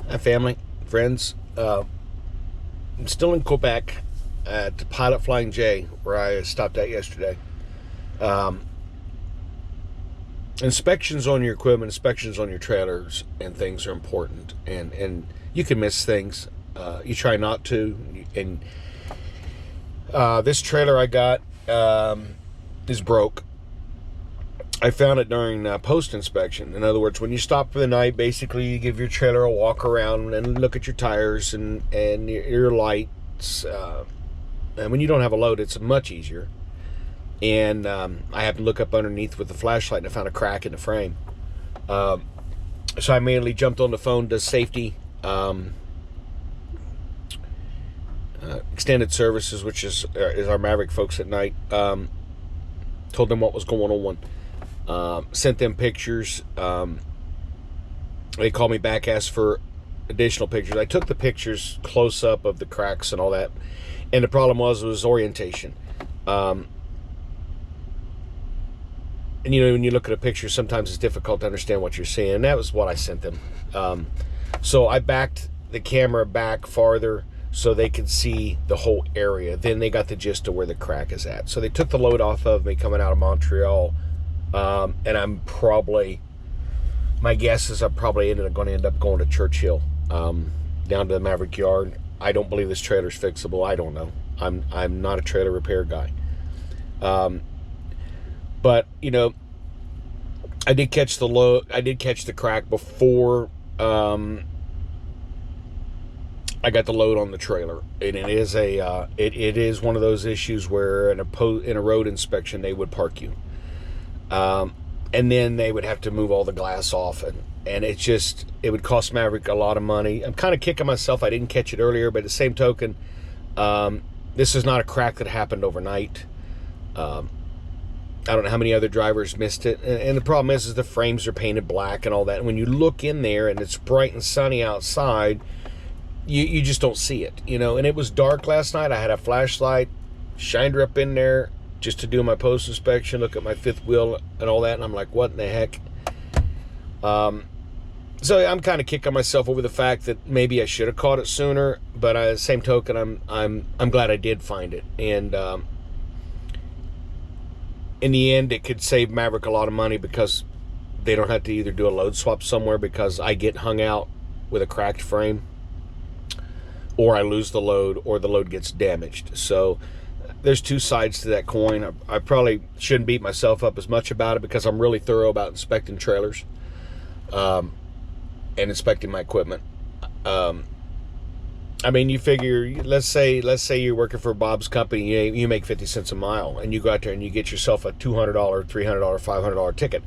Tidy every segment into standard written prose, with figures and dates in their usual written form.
Hi, family, friends. I'm still in Quebec at Pilot Flying J, where I stopped at yesterday. Um, Inspections on your equipment, inspections on your trailers, and things are important. And you can miss things. You try not to. And this trailer I got is broke. I found it during post-inspection. In other words, when you stop for the night, basically you give your trailer a walk around and look at your tires and your lights. And when you don't have a load, it's much easier. And I happened to look up underneath with the flashlight and I found a crack in the frame. So I immediately jumped on the phone to safety extended services, which is our Maverick folks at night. Told them what was going on. Sent them pictures. They called me back, asked for additional pictures. I took the pictures close up of the cracks and all that, and the problem was orientation. And you know, when you look at a picture, sometimes it's difficult to understand what you're seeing. That was what I sent them. So I backed the camera back farther so they could see the whole area. Then they got the gist of where the crack is at. So they took the load off of me coming out of Montreal. And my guess is I'm probably going to end up going to Churchill, down to the Maverick yard. I don't believe this trailer's fixable. I don't know. I'm not a trailer repair guy. But you know, I did catch the crack before I got the load on the trailer, and it is it is one of those issues where in a road inspection they would park you. And then they would have to move all the glass off, and it would cost Maverick a lot of money. I'm kind of kicking myself I didn't catch it earlier, but at the same token, this is not a crack that happened overnight. I don't know how many other drivers missed it, and the problem is the frames are painted black and all that, and when you look in there and it's bright and sunny outside, you just don't see it, you know. And it was dark last night. I had a flashlight, shined her up in there just to do my post inspection, look at my fifth wheel and all that, and I'm like, what in the heck? So I'm kind of kicking myself over the fact that maybe I should have caught it sooner, but at the same token, I'm glad I did find it. And in the end, it could save Maverick a lot of money because they don't have to either do a load swap somewhere because I get hung out with a cracked frame, or I lose the load, or the load gets damaged. So there's two sides to that coin. I probably shouldn't beat myself up as much about it because I'm really thorough about inspecting trailers and inspecting my equipment. I mean, you figure, let's say you're working for Bob's company, you make 50 cents a mile, and you go out there and you get yourself a $200, $300, $500 ticket.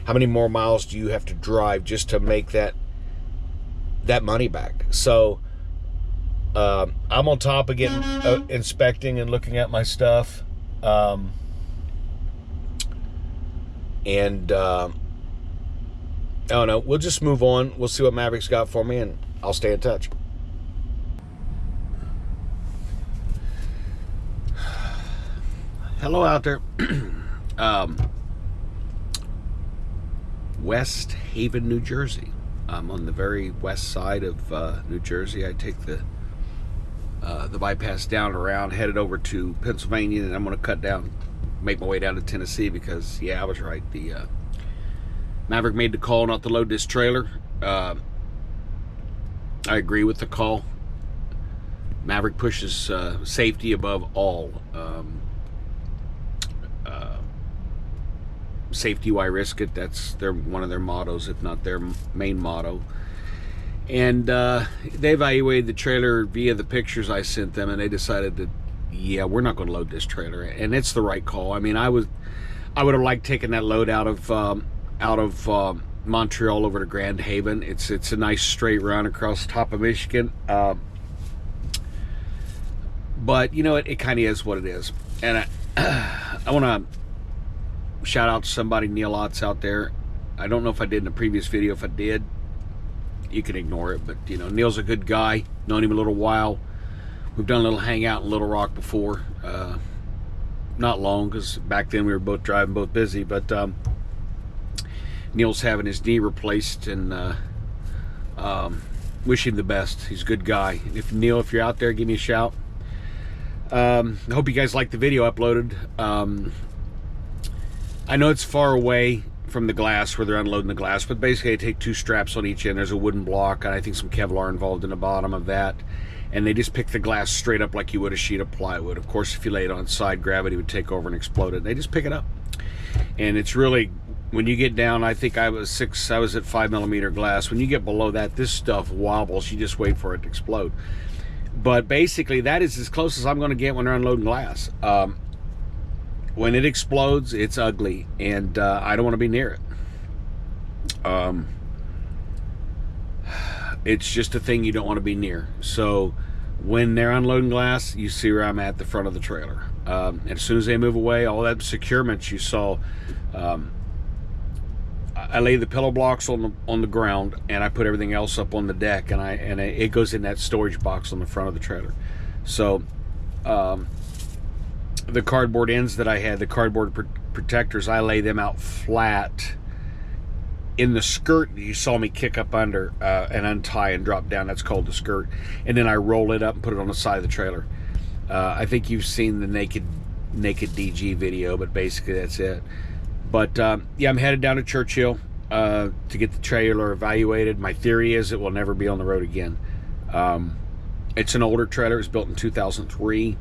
How many more miles do you have to drive just to make that money back? So I'm on top of getting inspecting and looking at my stuff, and I don't know. We'll just move on. We'll see what Maverick's got for me, and I'll stay in touch. Hello out there. West Haven, New Jersey. I'm on the very west side of New Jersey. I take the bypass down around, headed over to Pennsylvania, and I'm going to cut down, make my way down to Tennessee because, yeah, I was right. The Maverick made the call not to load this trailer. I agree with the call. Maverick pushes safety above all. Safety, why risk it? That's one of their mottos, if not their main motto. And they evaluated the trailer via the pictures I sent them, and they decided that, yeah, we're not going to load this trailer. And it's the right call. I mean, I would have liked taking that load out of Montreal over to Grand Haven. It's a nice straight run across the top of Michigan. But you know, it kind of is what it is. And I want to shout out to somebody, Neil Otts out there. I don't know if I did in a previous video. If I did, you can ignore it, but you know, Neil's a good guy. Known him a little while. We've done a little hangout in Little Rock before. Not long, because back then we were both driving, both busy, but Neil's having his knee replaced, and wish him the best. He's a good guy. If Neil, if you're out there, give me a shout. I hope you guys like the video uploaded. I know it's far away from the glass where they're unloading the glass, but basically I take 2 straps on each end. There's a wooden block, and I think some Kevlar involved in the bottom of that, and they just pick the glass straight up like you would a sheet of plywood. Of course, if you lay it on its side, gravity would take over and explode it. They just pick it up, and it's really, when you get down, I think I was at 5mm glass. When you get below that, this stuff wobbles. You just wait for it to explode. But basically, that is as close as I'm going to get when they're unloading glass. When it explodes, it's ugly, and I don't want to be near it. It's just a thing you don't want to be near. So when they're unloading glass, you see where I'm at the front of the trailer. As soon as they move away, all that securement you saw, I lay the pillow blocks on the ground, and I put everything else up on the deck, and it goes in that storage box on the front of the trailer. So the cardboard ends that I had, the cardboard protectors, I lay them out flat in the skirt that you saw me kick up under and untie and drop down. That's called the skirt. And then I roll it up and put it on the side of the trailer. I think you've seen the naked DG video, but basically that's it. But yeah, I'm headed down to Churchill to get the trailer evaluated. My theory is it will never be on the road again. It's an older trailer. It was built in 2003.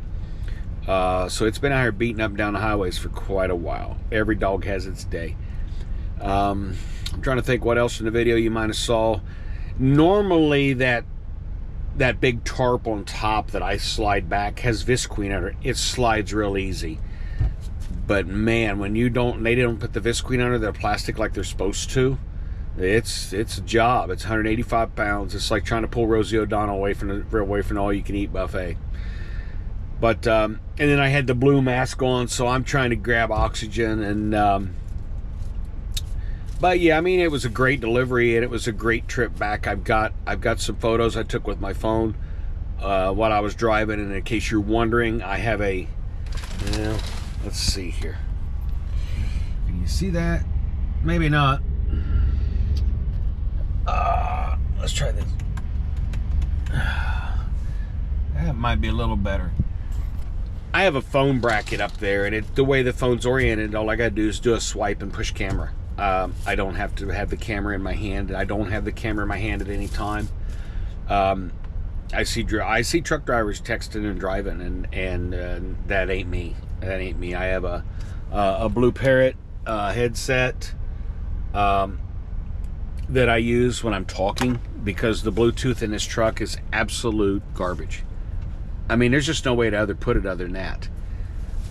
So it's been out here beating up and down the highways for quite a while. Every dog has its day. I'm trying to think what else in the video you might have saw. Normally that big tarp on top that I slide back has Visqueen under it. It slides real easy. But man, when they don't put the Visqueen under the plastic like they're supposed to, it's a job. It's 185 pounds. It's like trying to pull Rosie O'Donnell away from the all-you-can-eat buffet. But and then I had the blue mask on, so I'm trying to grab oxygen. And but yeah, I mean, it was a great delivery, and it was a great trip back. I've got some photos I took with my phone while I was driving, and in case you're wondering, I have a. Let's see here. Can you see that? Maybe not. Let's try this. That might be a little better. I have a phone bracket up there, and the way the phone's oriented, all I gotta do is do a swipe and push camera. I don't have to have the camera in my hand. I don't have the camera in my hand at any time. I see truck drivers texting and driving, and that ain't me. That ain't me. I have a Blue Parrot headset that I use when I'm talking, because the Bluetooth in this truck is absolute garbage. I mean, there's just no way to put it other than that.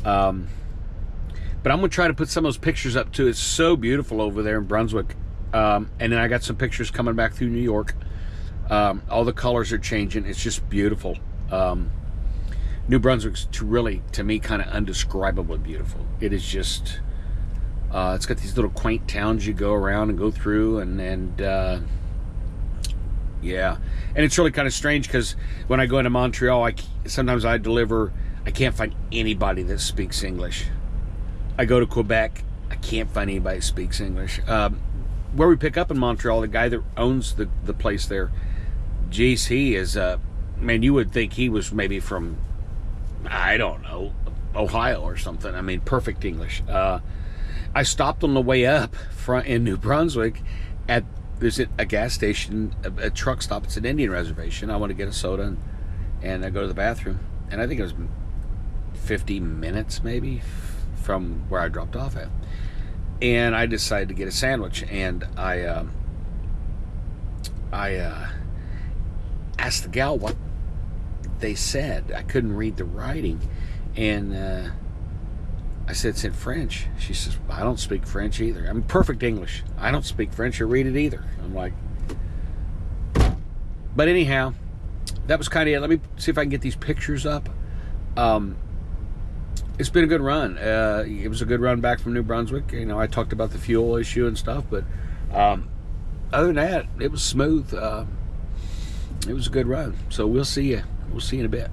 But I'm going to try to put some of those pictures up too. It's so beautiful over there in Brunswick. And then I got some pictures coming back through New York. All the colors are changing. It's just beautiful. New Brunswick's really, to me, kind of indescribably beautiful. It is just, it's got these little quaint towns you go around and go through, and yeah. And it's really kind of strange, because when I go into Montreal, sometimes I can't find anybody that speaks English. I go to Quebec, I can't find anybody that speaks English. Where we pick up in Montreal, the guy that owns the place there, geez, he is, man, you would think he was maybe from, I don't know, Ohio or something. I mean, perfect English. I stopped on the way up front in New Brunswick there's a gas station, a truck stop. It's an Indian reservation. I want to get a soda and I go to the bathroom. And I think it was 50 minutes maybe from where I dropped off at. And I decided to get a sandwich. And I asked the gal what they said. I couldn't read the writing. And I said, it's in French. She says, I don't speak French either. I'm perfect English. I don't speak French or read it either. I'm like, but anyhow, that was kind of it. Let me see if I can get these pictures up. It's been a good run. It was a good run back from New Brunswick. You know, I talked about the fuel issue and stuff, but other than that, it was smooth. It was a good run. So we'll see you. We'll see you in a bit.